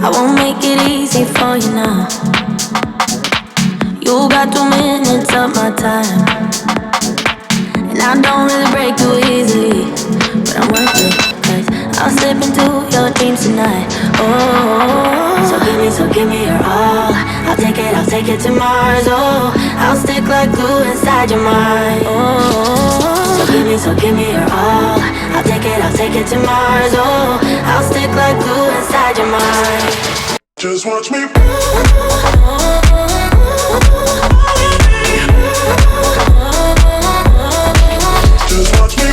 I won't make it easy for you now. You got 2 minutes of my time, and I don't really break too easily, but I'm worth it, 'cause I'll slip into your dreams tonight. Oh, so give me your all. I'll take it to Mars. Oh, I'll stick like glue inside your mind. Oh, so give me your all. I'll take it to Mars. Oh, I'll stick like glue inside your mind. Just watch me. Just watch me.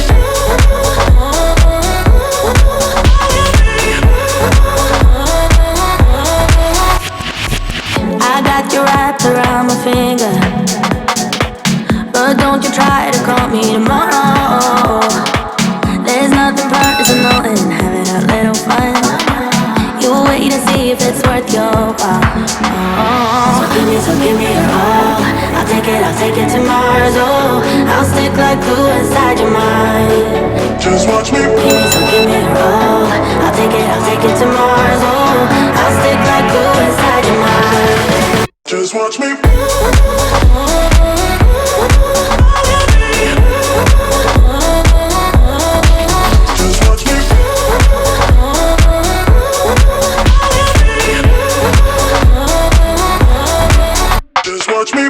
I got you wrapped around my finger, but don't you try to call me tomorrow. There's nothing personal in having a little fun. You wait to see if it's worth your while. So give me your all. I'll take it to Mars. Oh, I'll stick like glue inside your mind. Just watch me. Give me your all. I'll take it to Mars. Oh, I'll stick like glue inside your mind. Just watch me. Watch me.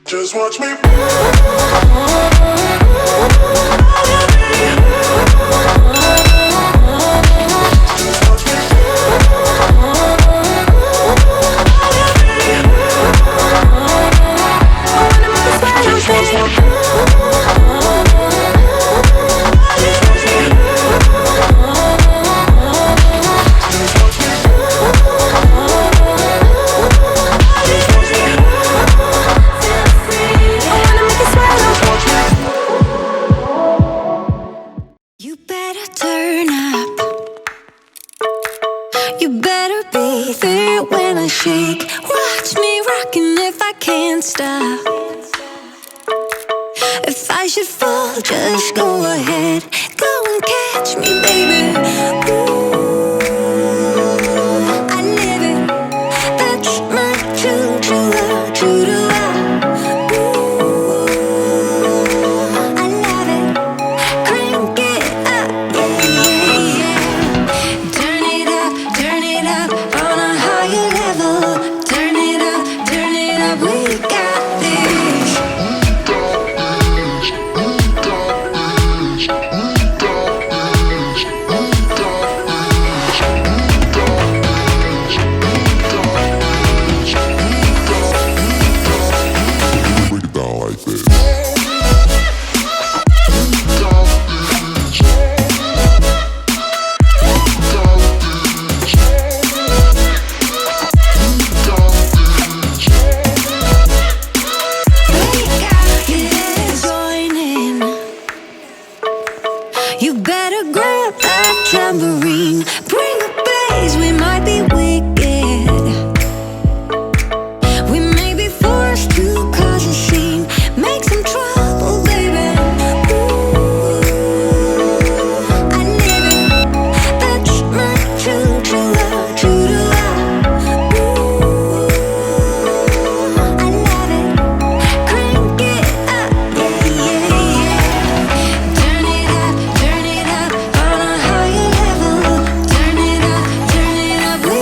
Just watch me. Just go ahead, go and catch me, baby. Ooh, I live it. That's my true to love. Ooh, I love it. Crank it up, yeah, yeah. Turn it up on a higher level. Turn it up, we got this. You better grab that tambourine. Bring the bass, we might be wicked. We may be forced to cause a scene. Make some trouble, baby. Ooh, I live it. That's my true love. Ooh, I love it. Crank it up, yeah, yeah, yeah. Turn it up on a higher level. Turn it up, we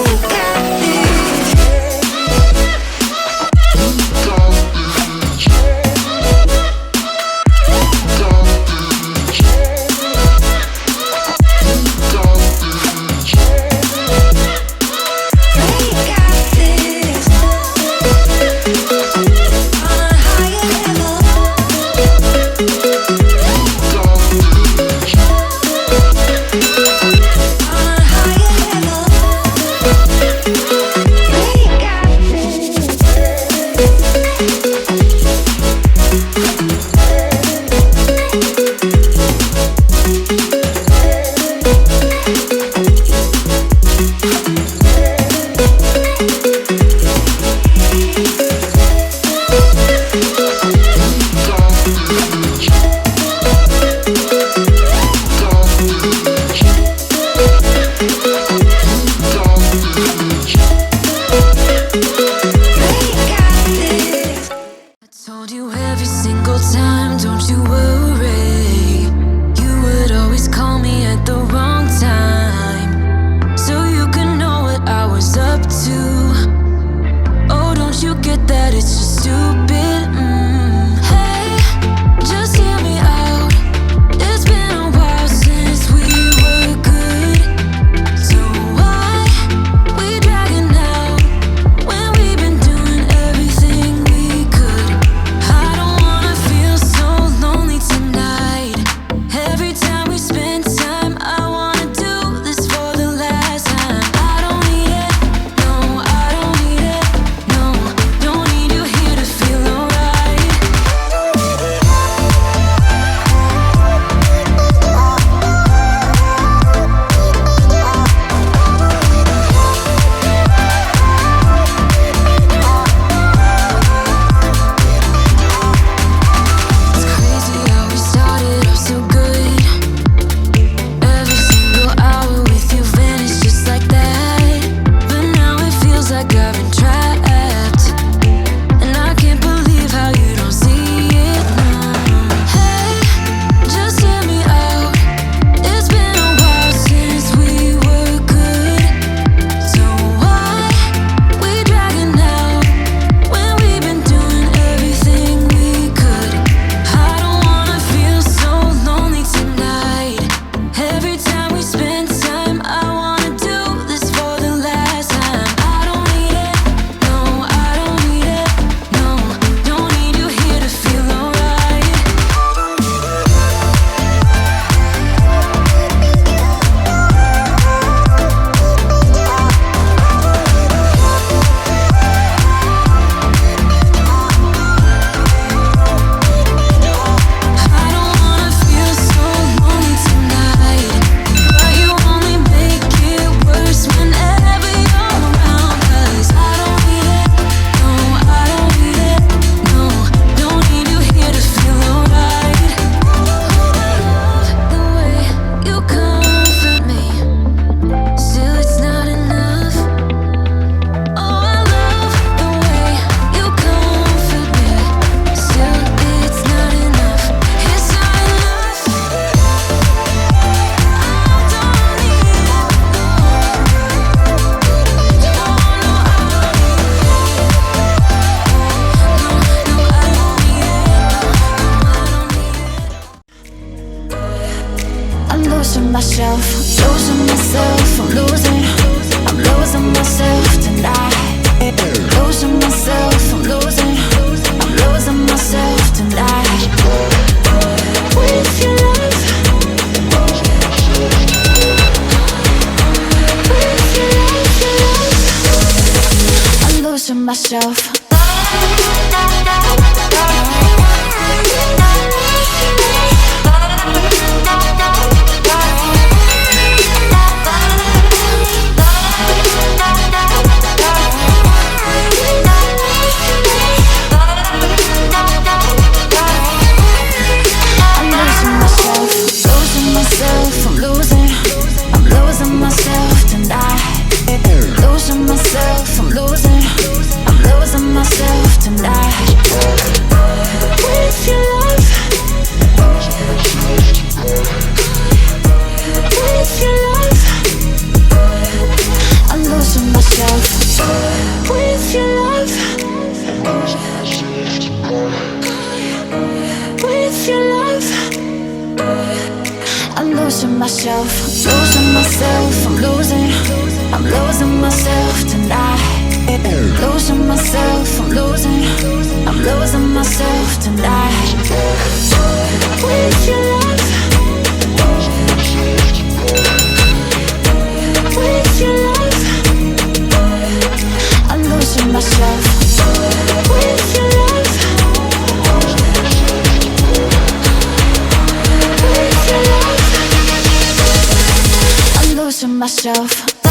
I'm losing myself, losing myself, I'm losing myself tonight. Losing myself, I'm losing myself tonight. With your love, with your love, I'm losing myself. Myself.